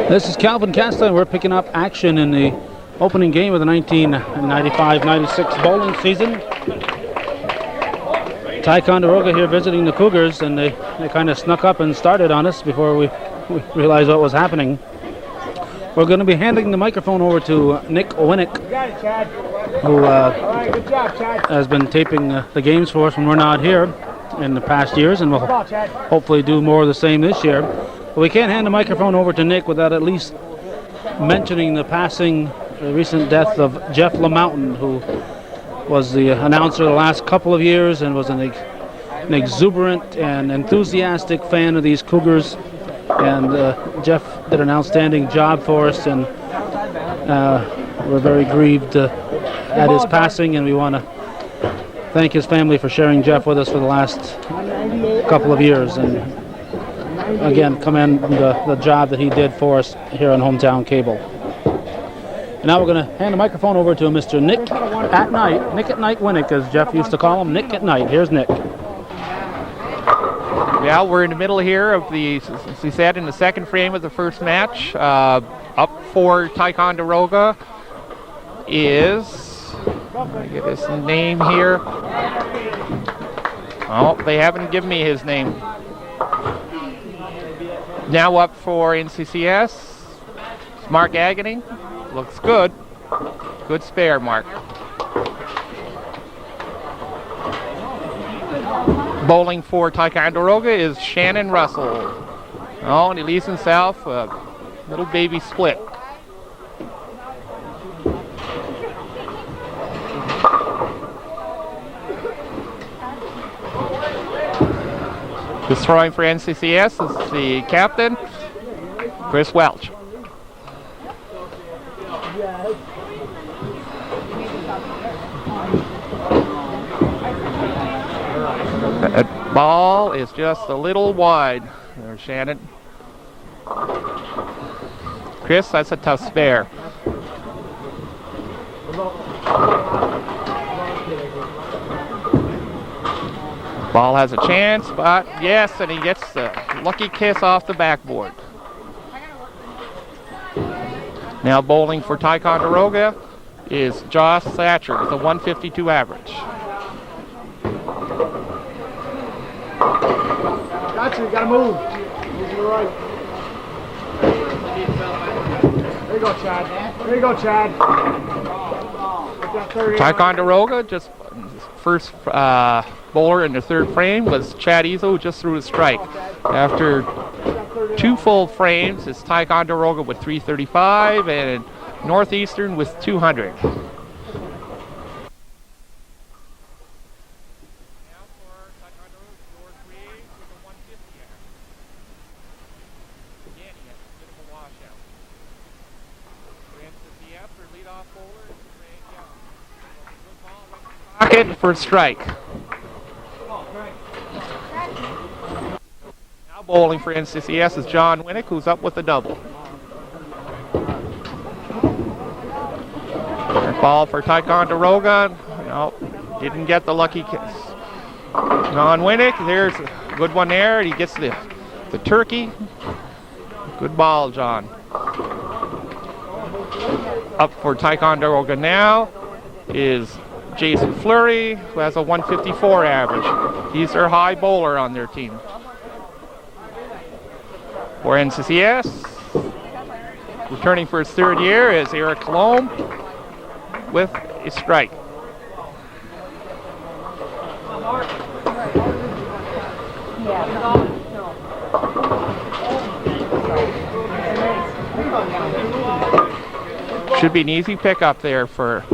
This is Calvin Castleton. We're picking up action in the opening game of the 1995-96 bowling season. Ticonderoga here visiting the Cougars, and they kind of snuck up and started on us before we realized what was happening. We're going to be handing the microphone over to Nick Winnick, who has been taping the games for us when we're not here in the past years, and will hopefully do more of the same this year. But we can't hand the microphone over to Nick without at least mentioning the recent death of Jeff LaMountain, who was the announcer the last couple of years and was an exuberant and enthusiastic fan of these Cougars. And Jeff did an outstanding job for us, and we're very grieved at his passing, and we want to thank his family for sharing Jeff with us for the last couple of years, and again commend the job that he did for us here on Hometown Cable. And now we're going to hand the microphone over to Mr. Nick at Night Winnick, as Jeff used to call him. Nick at Night. Here's Nick. Yeah, we're in the middle here of as we said, in the second frame of the first match. Up for Ticonderoga is, let me get his name here. Oh, they haven't given me his name. Now up for NCCS, it's Mark Agony. Looks good. Good spare, Mark. Bowling for Ticonderoga is Shannon Russell. Oh, and he leaves himself a little baby split. Just throwing for NCCS is the captain, Chris Welch. That ball is just a little wide. There's Shannon. Chris, that's a tough spare. Ball has a chance, but yes, and he gets the lucky kiss off the backboard. Now bowling for Ticonderoga is Josh Thatcher with a 152 average. Gotcha, you gotta move. Move to the right. There you go, Chad. There you go, Chad. Ticonderoga, just first bowler in the third frame was Chad Ezo, who just threw a strike. After two full frames, it's Ticonderoga with 335 and Northeastern with 200. Pocket for a strike. Now bowling for NCCS is John Winnick, who's up with a double. Ball for Ticonderoga. No, didn't get the lucky kiss. John Winnick, there's a good one there. He gets the turkey. Good ball, John. Up for Ticonderoga now is Jason Fleury, who has a 154 average. He's their high bowler on their team. For NCCS, returning for his third year is Eric Loam with a strike. Should be an easy pickup there for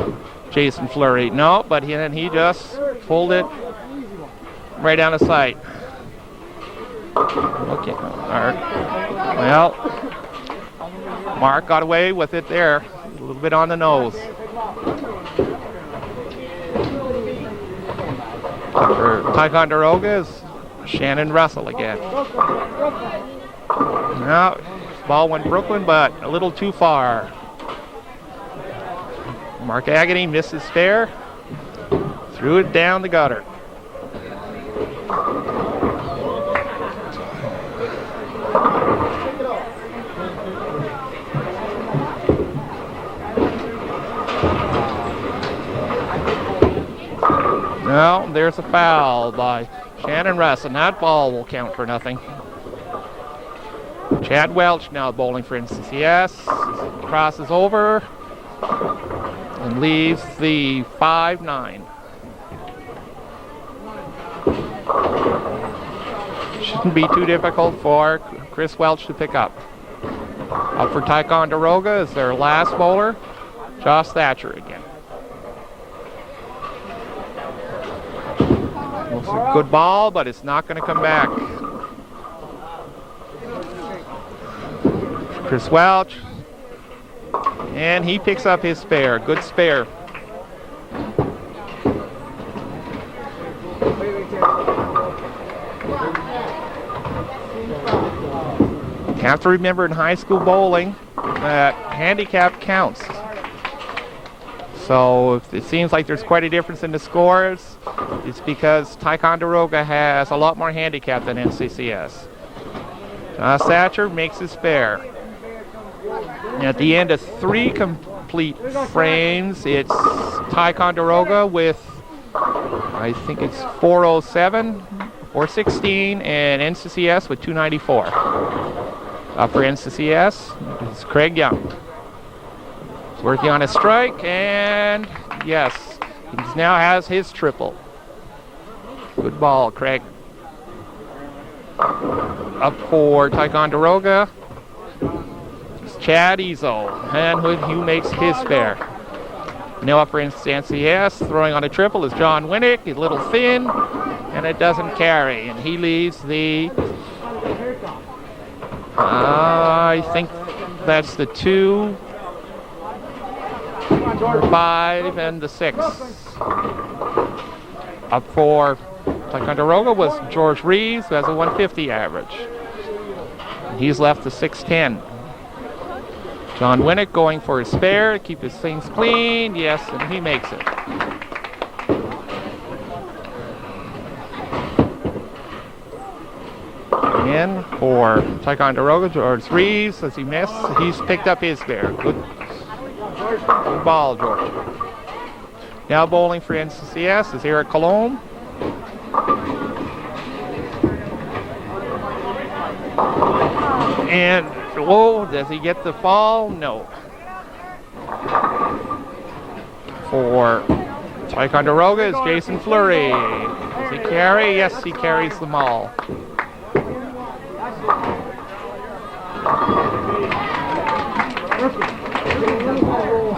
Jason Fleury. No, but then he just pulled it right down the sight. Okay. Well, Mark got away with it there. A little bit on the nose. For Ticonderoga is Shannon Russell again. Now, ball went Brooklyn, but a little too far. Mark Agony missed his spare, threw it down the gutter. and there's a foul by Shannon Russ, and that ball will count for nothing. Chad Welch now bowling for NCCS. Crosses over and leaves the 5-9. Shouldn't be too difficult for Chris Welch to pick up. Up for Ticonderoga is their last bowler, Josh Thatcher again. It's a good ball, but it's not going to come back. Chris Welch, and he picks up his spare. Good spare. You have to remember in high school bowling that handicap counts. So if it seems like there's quite a difference in the scores, it's because Ticonderoga has a lot more handicap than NCCS. Josh Thatcher makes his spare. And at the end of 3 complete frames, it's Ticonderoga with, I think it's 407, 416, and NCCS with 294. Up for NCCS is Craig Young. He's working on a strike, and yes, he now has his triple. Good ball, Craig. Up for Ticonderoga is Chad Ezo, and who makes his spare. Now up for NCCS, throwing on a triple is John Winnick. He's a little thin, and it doesn't carry, and he leaves the I think that's the 2, 5, and the 6. Up for Ticonderoga was George Reeves, who has a 150 average. He's left the 610. John Winnick going for his spare, keep his things clean. Yes, and he makes it. In for Ticonderoga, George Reeves, as he missed, he's picked up his spare. Good ball, George. Now bowling for NCCS is Eric Colomb. And, whoa, does he get the fall? No. For Ticonderoga is Jason Fleury. Does he carry? Yes, he carries them all.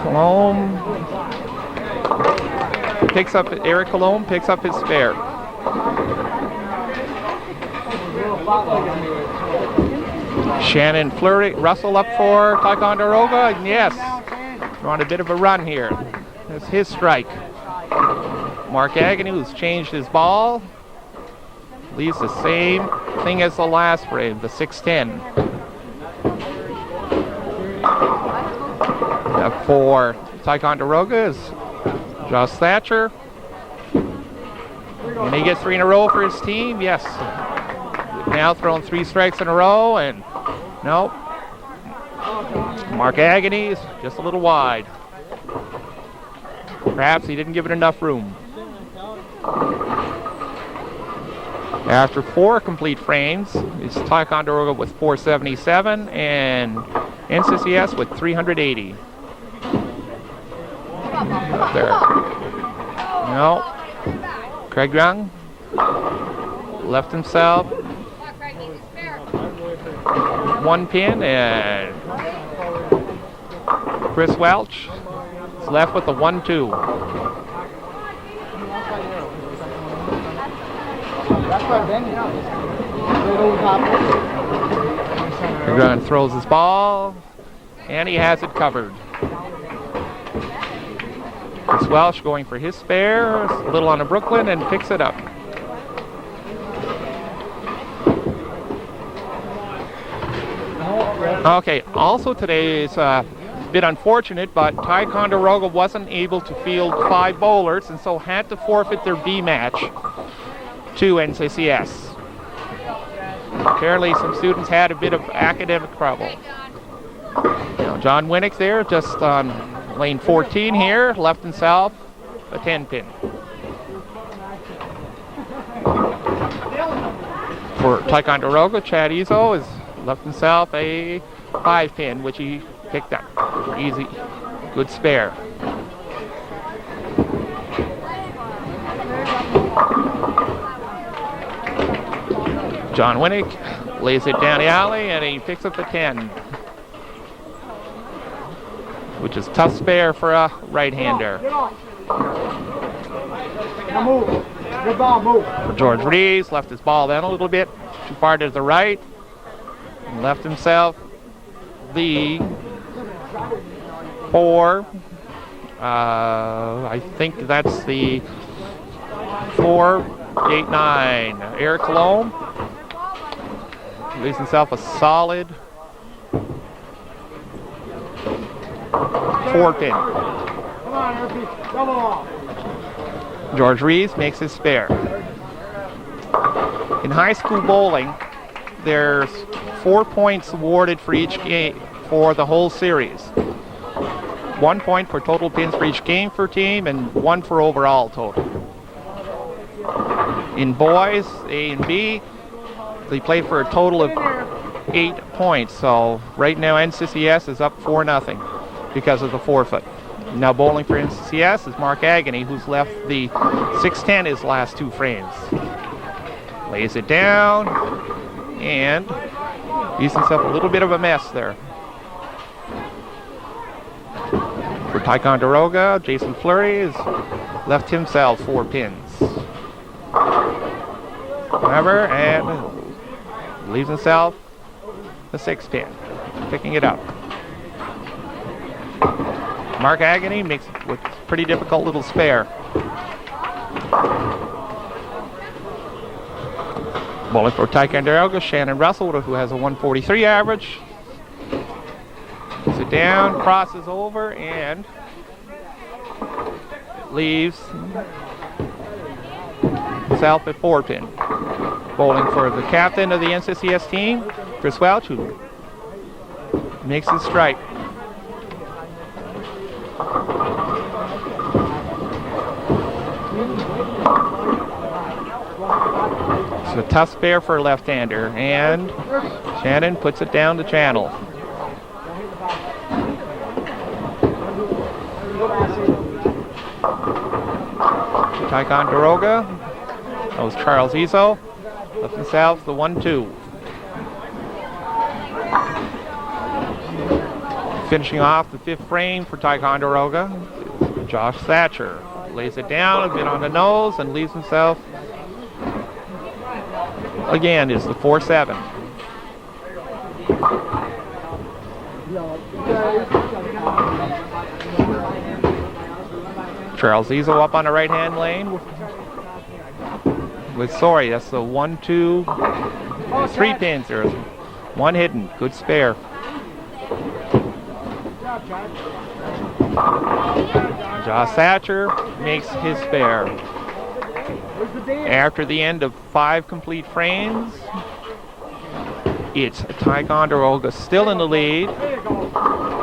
Colomb picks up, Eric Colomb picks up his spare. Shannon Fleury, Russell up for Ticonderoga, and yes, we're on a bit of a run here. That's his strike. Mark Agnew, who's changed his ball, leaves the same thing as the last frame, the 610. For Ticonderoga is Josh Thatcher. Can he get 3 in a row for his team? Yes. Now throwing 3 strikes in a row, and nope. Mark Agnew is just a little wide. Perhaps he didn't give it enough room. After 4 complete frames, it's Ticonderoga with 477 and NCCS with 380. Up there. No. Craig Young left himself 1 pin, and Chris Welch is left with a 1-2. Craig throws his ball, and he has it covered. Chris Welch going for his spare, a little on a Brooklyn, and picks it up. Okay, also today is a bit unfortunate, but Ticonderoga wasn't able to field 5 bowlers, and so had to forfeit their B match to NCCS. Apparently some students had a bit of academic trouble. Now John Winnick there, just on lane 14 here, left himself a 10 pin. For Ticonderoga, Chad Izzo has left himself a 5-pin, which he picked up. Easy, good spare. John Winnick lays it down the alley and he picks up the 10, which is tough spare for a right-hander. Now move. Good ball, move. For George Reeves, left his ball down a little bit, too far to the right, and left himself the 4. I think that's the 4, 8, 9. Eric Cologne leaves himself a solid 4-pin. Come on, Murphy. Double off. George Reeves makes his spare. In high school bowling, there's 4 points awarded for each game for the whole series. 1 point for total pins for each game for team and 1 for overall total. In boys, A and B, they play for a total of 8 points. So right now NCCS is up 4-0 because of the forfeit. Now bowling for NCCS is Mark Agony, who's left the 6-10 his last 2 frames. Lays it down and leaves himself a little bit of a mess there. For Ticonderoga, Jason Fleury has left himself 4 pins. However, and leaves himself a 6-pin, picking it up. Mark Agony makes it with pretty difficult little spare. Bowling for Ticonderoga, Shannon Russell, who has a 143 average. Puts it down, crosses over, and leaves himself a 4-pin. Bowling for the captain of the NCCS team, Chris Welch, who makes his strike. It's a tough spare for a left-hander, and Shannon puts it down the channel. Ticonderoga, that was Charles Izzo, left and south, the 1-2. Finishing off the 5th frame for Ticonderoga, Josh Thatcher lays it down a bit on the nose and leaves himself again is the 4-7. Charles Izzo up on the right-hand lane with sorry, that's the 1-2, 3 pins. There's 1 hidden, good spare. Josh Thatcher makes his spare. After the end of 5 complete frames, it's Ticonderoga still in the lead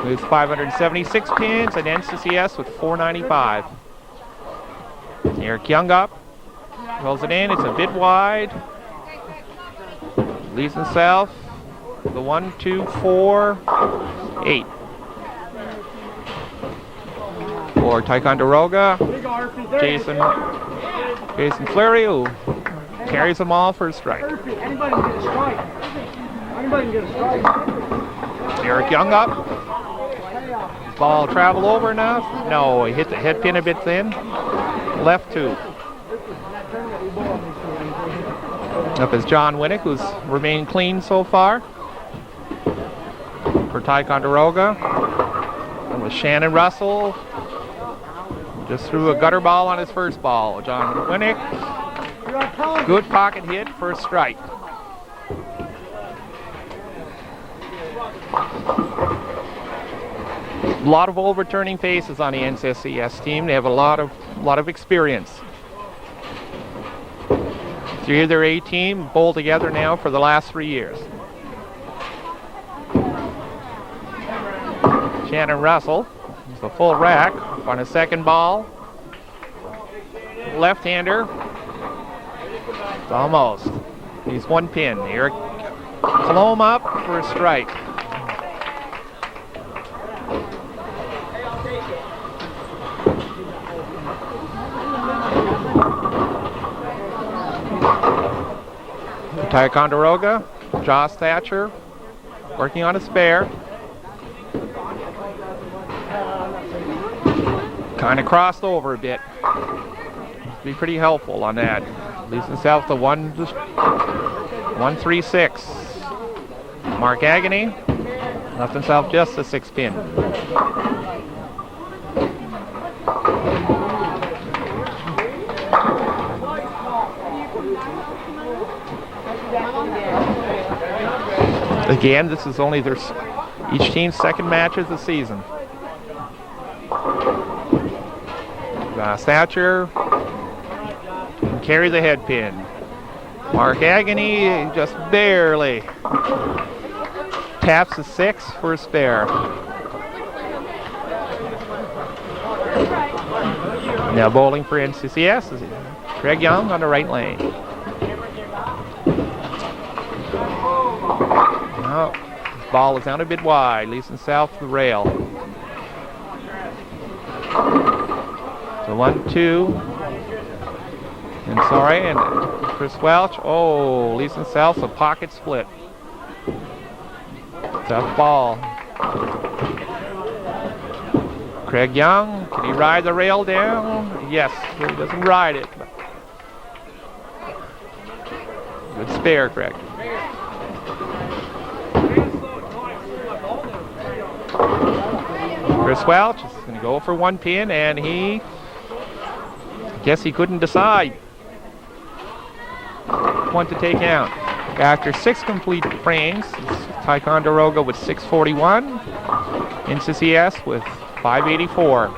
with 576 pins and NCCS with 495. Eric Young up, rolls it in, it's a bit wide. Leaves himself the 1, 2, 4, 8. For Ticonderoga, Jason Fleury, who carries them all for a strike. Anybody can get a strike. Anybody can get a strike. Eric Young up. Ball travel over enough? No, he hit the head pin a bit thin. Left 2. Up is John Winnick, who's remained clean so far. For Ticonderoga. And with Shannon Russell. Just threw a gutter ball on his first ball. John Winnick, good pocket hit for a strike. A lot of overturning faces on the NCCS team. They have a lot of experience. 3 of their A team bowl together now for the last 3 years. Shannon Russell. The full rack on his second ball. Left-hander. Almost. He's one pin. Eric Colomb up for a strike. Ticonderoga, Josh Thatcher working on a spare. Kind of crossed over a bit. Be pretty helpful on that. Leads himself to 136. Mark Agony left himself just a 6 pin. Again, this is only each team's second match of the season. Thatcher can carry the head pin. Mark Agony just barely taps a 6 for a spare. Now bowling for NCCS is Craig Young on the right lane. Now, this ball is out a bit wide, leaves himself the rail. So 1-2. And sorry, and Chris Welch, leaves himself a pocket split. Tough ball. Craig Young, can he ride the rail down? Yes, he doesn't ride it. Good spare, Craig. Chris Welch is going to go for 1 pin, and I guess he couldn't decide one to take out. After 6 complete frames, Ticonderoga with 641, NCCS with 584.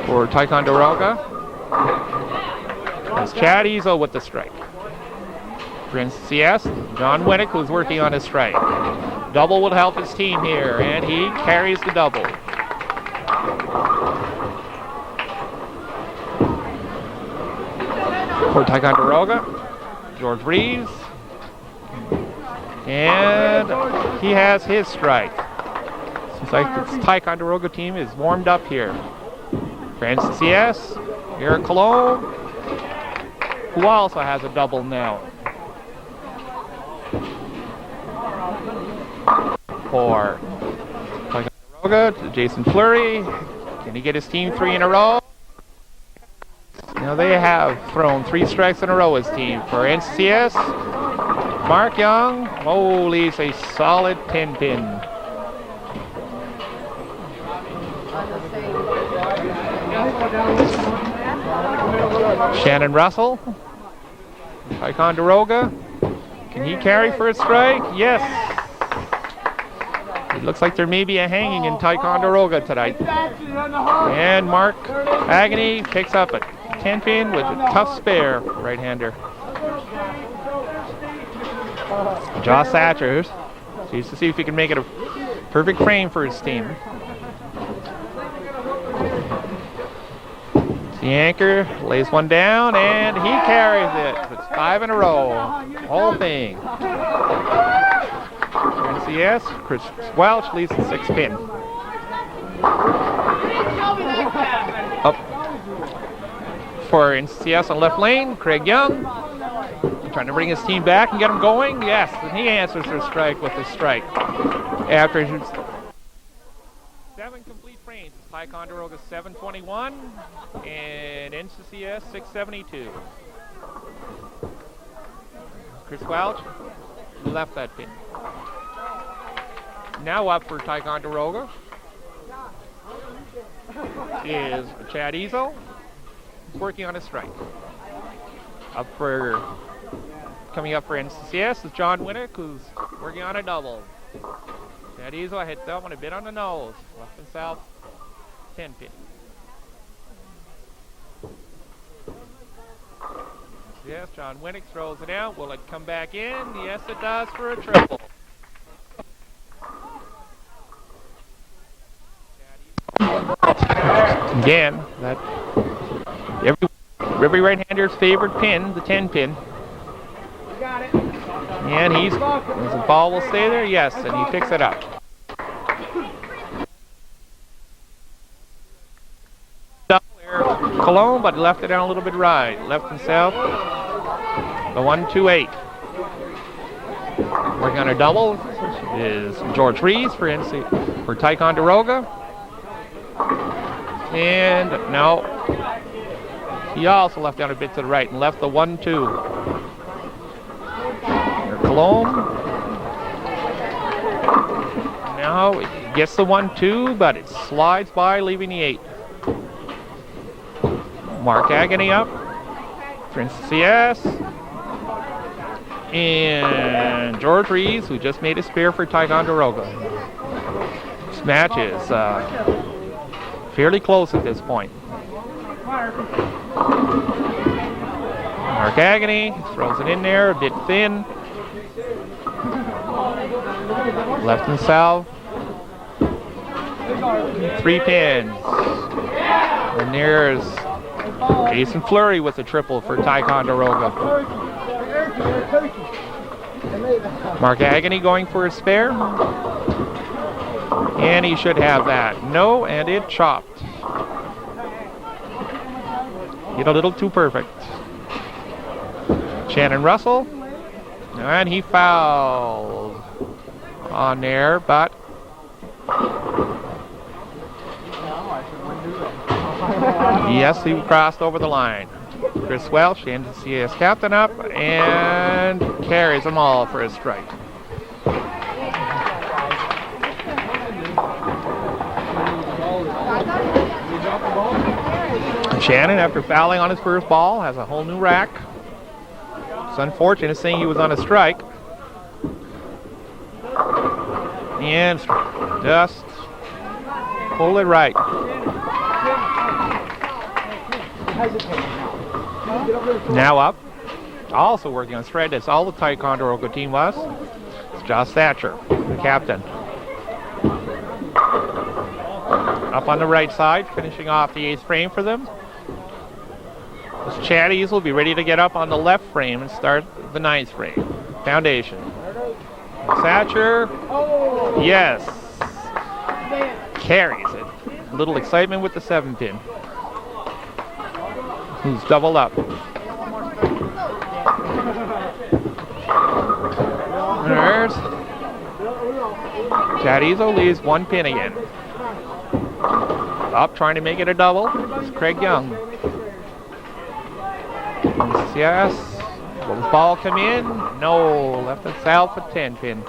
For Ticonderoga, that's Chad Ezel with the strike. For NCCS, John Winnick, who's working on his strike. Double will help his team here, and he carries the double. For Ticonderoga, George Reeves, and he has his strike. Seems like this Ticonderoga team is warmed up here. For NCCS, Eric Colomb, who also has a double now. For Ticonderoga, Jason Fleury, can he get his team 3 in a row? Now they have thrown 3 strikes in a row, his team. For NCCS, Mark Young, leaves a solid 10 pin. Shannon Russell, Ticonderoga, can he carry for a strike? Yes. It looks like there may be a hanging in Ticonderoga tonight. And Mark Agony picks up a 10 pin with a tough spare right-hander. Josh Thatcher sees to see if he can make it a perfect frame for his team. The anchor lays one down, and he carries it. It's 5 in a row. Whole thing. NCCS, Chris Welch leads the 6 pin. Up for NCCS on left lane, Craig Young. Trying to bring his team back and get him going. Yes, and he answers their strike with a strike. After 7 complete frames, it's Ticonderoga 721 and NCCS 672. Chris Welch left that pin. Now up for Ticonderoga is Chad Ezel, working on a strike. Coming up for NCCS is John Winnick, who's working on a double. Chad Ezel hit that one a bit on the nose. Left and south, 10 pin. Yes, John Winnick throws it out. Will it come back in? Yes, it does for a triple. Again, that every every right-hander's favorite pin, the 10 pin. And the ball will stay there, yes, and he picks it up. Cologne, but left it down a little bit right. Left himself. The 1-2-8. Working on a double is George Rees for Ticonderoga. And no, he also left down a bit to the right and left the 1-2. Cologne. Now it gets the 1-2, but it slides by, leaving the 8. Mark Agony up for NCCS. And George Rees, who just made a spare for Ticonderoga. This match is fairly close at this point. Mark Agony throws it in there, a bit thin. Left and south. 3 pins. And there's Jason Fleury with a triple for Ticonderoga. Mark Agony going for a spare. And he should have that. No, and it chopped. Hit a little too perfect. Shannon Russell. And he fouled on there, but yes, he crossed over the line. Chris Welsh, NCCS captain, up and carries them all for a strike. Shannon, after fouling on his first ball, has a whole new rack. It's unfortunate seeing he was on a strike. And just pull it right. Now up. Also working on straight, as all the Ticonderoga team was. It's Josh Thatcher, the captain. Up on the right side, finishing off the 8th frame for them. This Chad Easel will be ready to get up on the left frame and start the 9th frame. Foundation. Thatcher, yes, carries it. A little excitement with the 7 pin. Who's doubled up. There's Chad Easel leaves 1 pin again. Up, trying to make it a double. It's Craig Young. Yes. Will the ball come in? No. Left it south for 10 pin.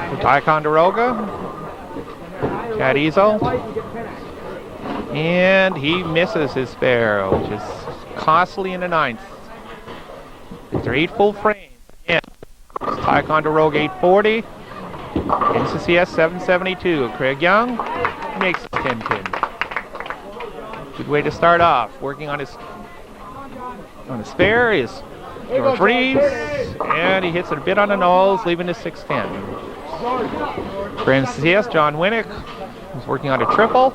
For Ticonderoga. Chad Easel. And he misses his spare, which is costly in the 9th. It's their 8 full frames. Again, it's Ticonderoga 840. NCCS 772. Craig Young makes 10 pin. Good way to start off. Working on his spare is George Reeves, and he hits it a bit on the nose, leaving the 6-10. For NCCS, John Winnick, who's working on a triple.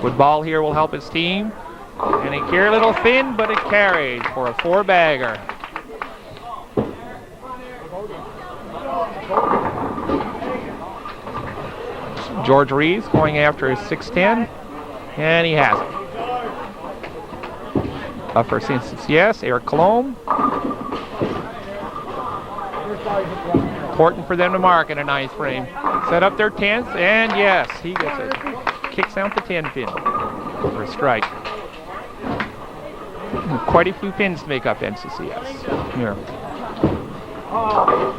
Good ball here will help his team. And he carried a little thin, but it carried for a 4-bagger. George Reeves going after his 6-10, and he has it. Up for NCCS, Eric Cologne. Important for them to mark in a 9th frame. Set up their 10th, and yes, he gets it. Kicks out the 10 pin for a strike. Quite a few pins to make up NCCS. Here.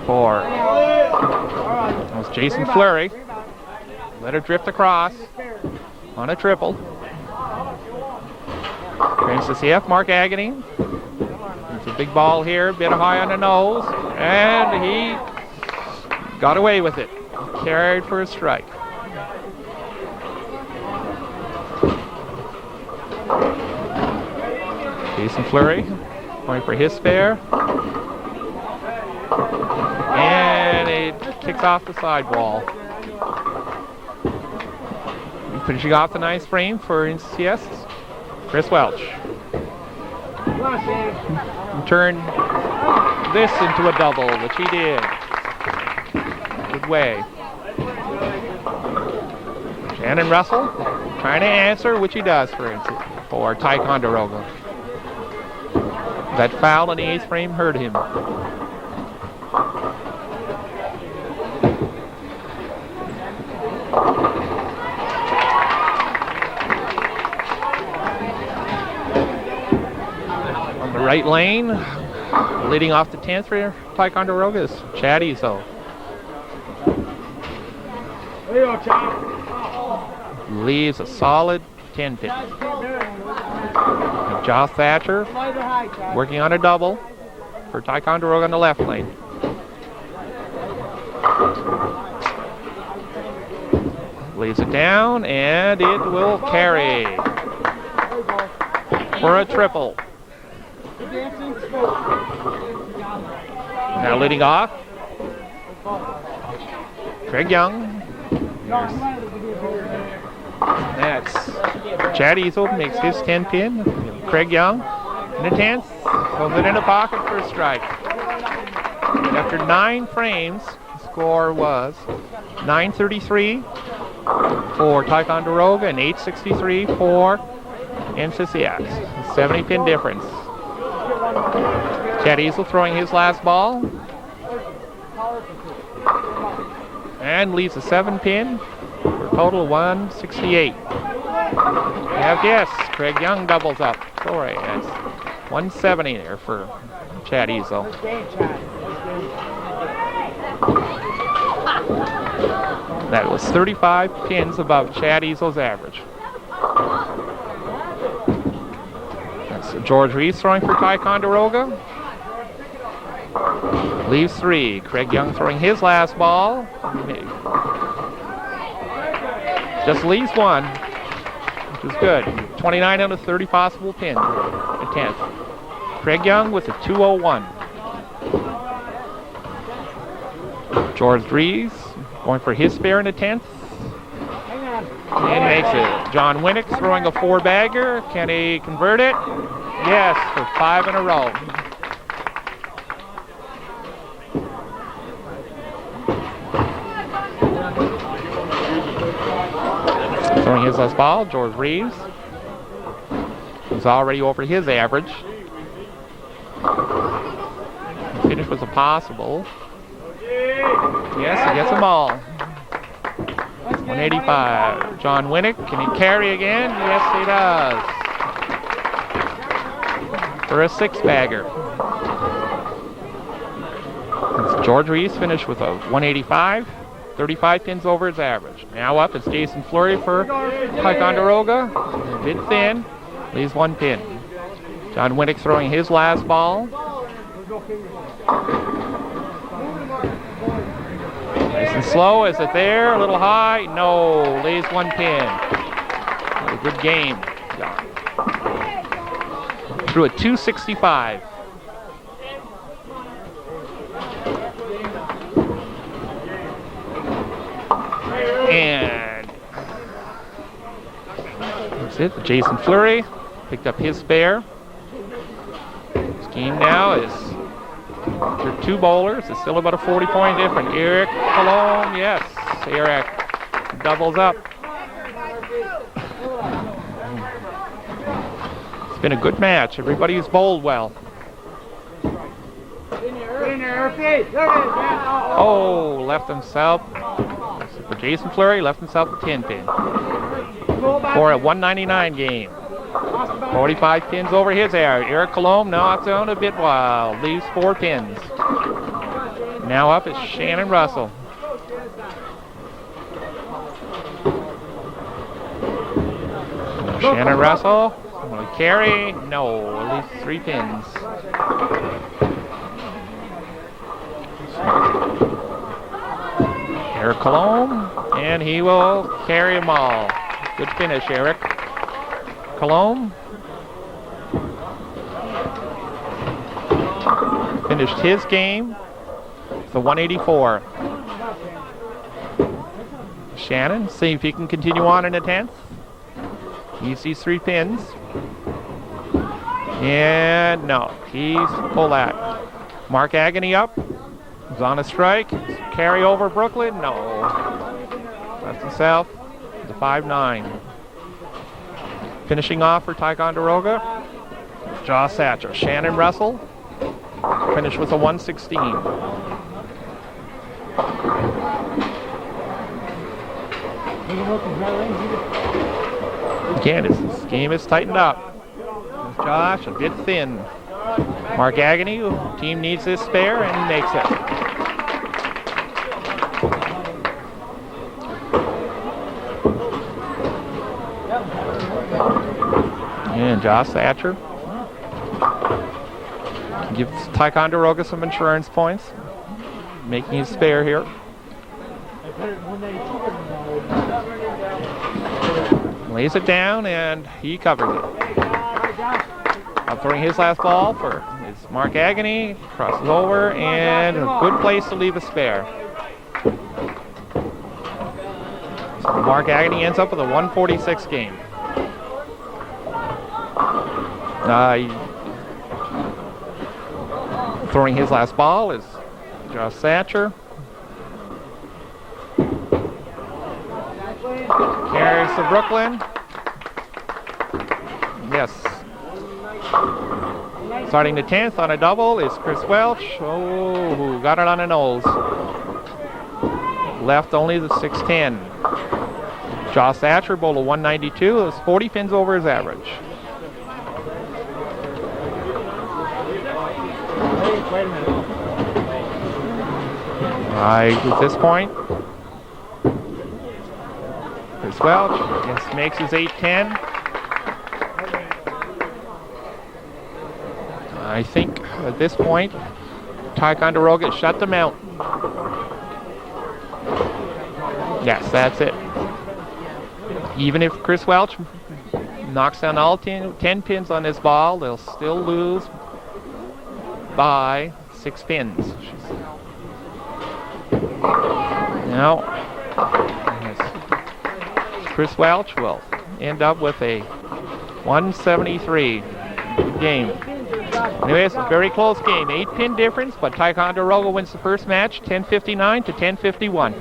4. That was Jason Fleury. Let her drift across on a triple. NCCF, Mark Agony. It's a big ball here, a bit high on the nose, and he got away with it. Carried for a strike. Jason Fleury going for his spare. And it kicks off the sidewall. Finishing off the ninth frame for NCCS, Chris Welch. Turn this into a double, which he did. Good way. Shannon Russell trying to answer, which he does for Ticonderoga. That foul in the eighth frame hurt him. On the right lane, leading off the 10th for Ticonderoga is Chad Ezo. There you go, Chad. Leaves a solid 10 pin. Josh Thatcher working on a double for Ticonderoga on the left lane. Leaves it down, and it will carry for a triple. Now leading off, Craig Young. That's Chad Ezo makes his 10 pin. Craig Young in the 10th. Goes it in the pocket for a strike. And after 9 frames, the score was 933 for Ticonderoga and 863 for NCCS. 70 pin difference. Chad Ezo throwing his last ball. And leaves a 7 pin. Total 168. Yes, Craig Young doubles up. Sorry, that's 170 there for Chad Ezo. That was 35 pins above Chad Ezo's average. That's George Reeves throwing for Ticonderoga. Leaves 3. Craig Young throwing his last ball. Just leaves 1, which is good. 29 out of 30 possible pins at 10th. Craig Young with a 201. George Reeves going for his spare in the 10th. And makes it. John Winnick throwing a 4-bagger. Can he convert it? Yes, for 5 in a row. Throwing his last ball, George Reeves. He's already over his average. The finish was impossible. Yes, he gets them all. 185. John Winnick, can he carry again? Yes, he does. For a 6-bagger. George Reeves finished with a 185. 35 pins over his average. Now up is Jason Fleury for Ticonderoga. A bit thin. Leaves 1 pin. John Winnick throwing his last ball. Nice and slow. Is it there? A little high? No. Leaves 1 pin. A good game. Threw a 265. And that's it. Jason Fleury picked up his spare. This game now is after 2 bowlers. It's still about a 40-point difference. Eric Cologne, yes. Eric doubles up. It's been a good match. Everybody's bowled well. Oh, left himself. For Jason Fleury, left himself a 10 pin. For a 199 game. 45 pins over his area. Eric Cologne knocks on a bit wild. Leaves 4 pins. Now up is Shannon Russell. Shannon Russell will carry. No, at least 3 pins. Eric Cologne, and he will carry them all. Good finish, Eric. Cologne finished his game with a 184. Shannon, see if he can continue on in the 10th. Needs these 3 pins. And no, he's pulled that. Mark Agony up. He's on a strike. Carry over Brooklyn. No. That's the South. The 5-9. Finishing off for Ticonderoga. Josh Thatcher. Shannon Russell. Finish with a 116. Again, this game is tightened up. Josh a bit thin. Mark Agony, team needs this spare and makes it. And Josh Thatcher gives Ticonderoga some insurance points, making his spare here. Lays it down and he covers it. Up throwing his last ball for is Mark Agony, crosses over, and a good place to leave a spare. So Mark Agony ends up with a 146 game. Throwing his last ball is Josh Thatcher. Carries to Brooklyn. Yes. Starting the 10th on a double is Chris Welch. Oh, who got it on the nose. Left only the 6'10". Josh Thatcher bowled a 192. Is 40 pins over his average. At this point, Chris Welch just makes his 8-10. I think at this point, Ticonderoga shut them out. Yes, that's it. Even if Chris Welch knocks down all 10 pins on this ball, they'll still lose by 6 pins. Now, Chris Welch will end up with a 173 game. Anyways, a very close game. 8-pin difference, but Ticonderoga wins the first match, 10:59 to 10:51.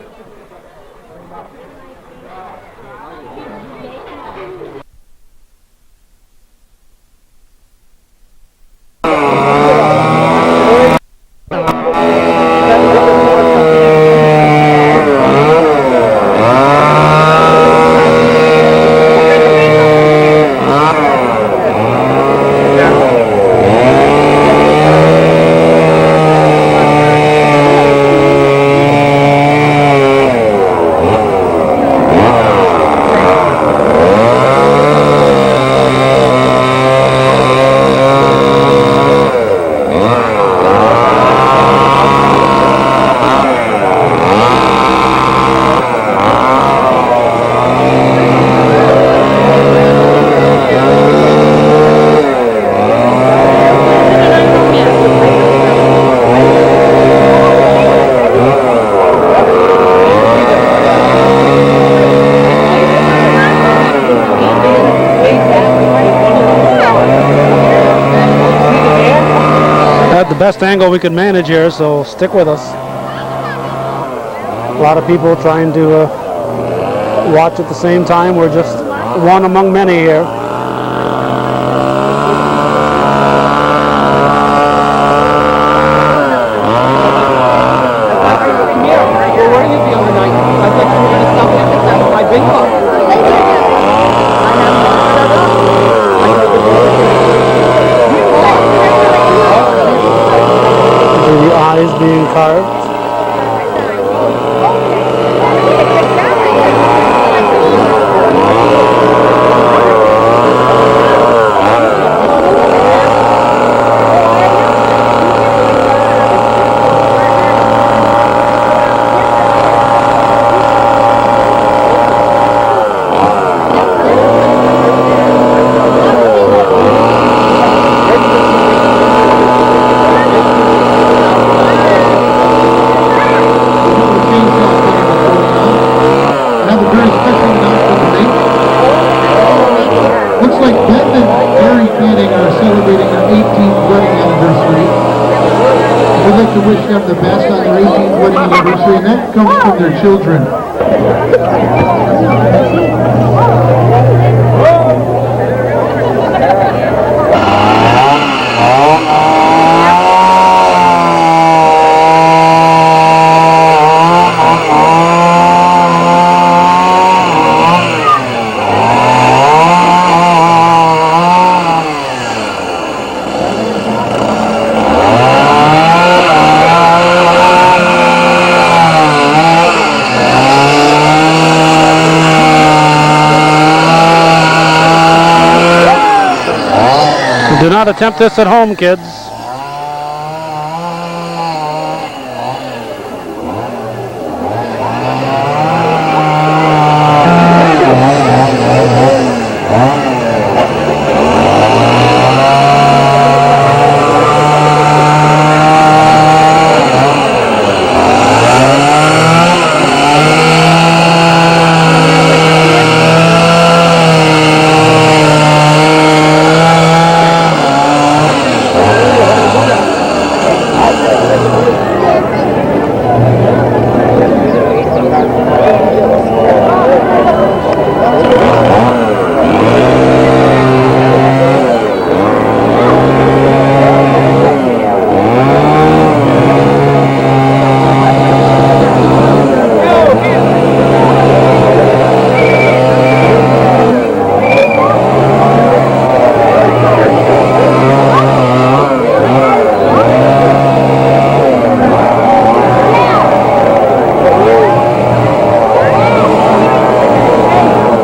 Best angle we could manage here, so stick with us. A lot of people trying to watch at the same time. We're just one among many here. Being carved. to wish them the best on their 18th wedding anniversary, and that comes from their children. Do not attempt this at home, kids.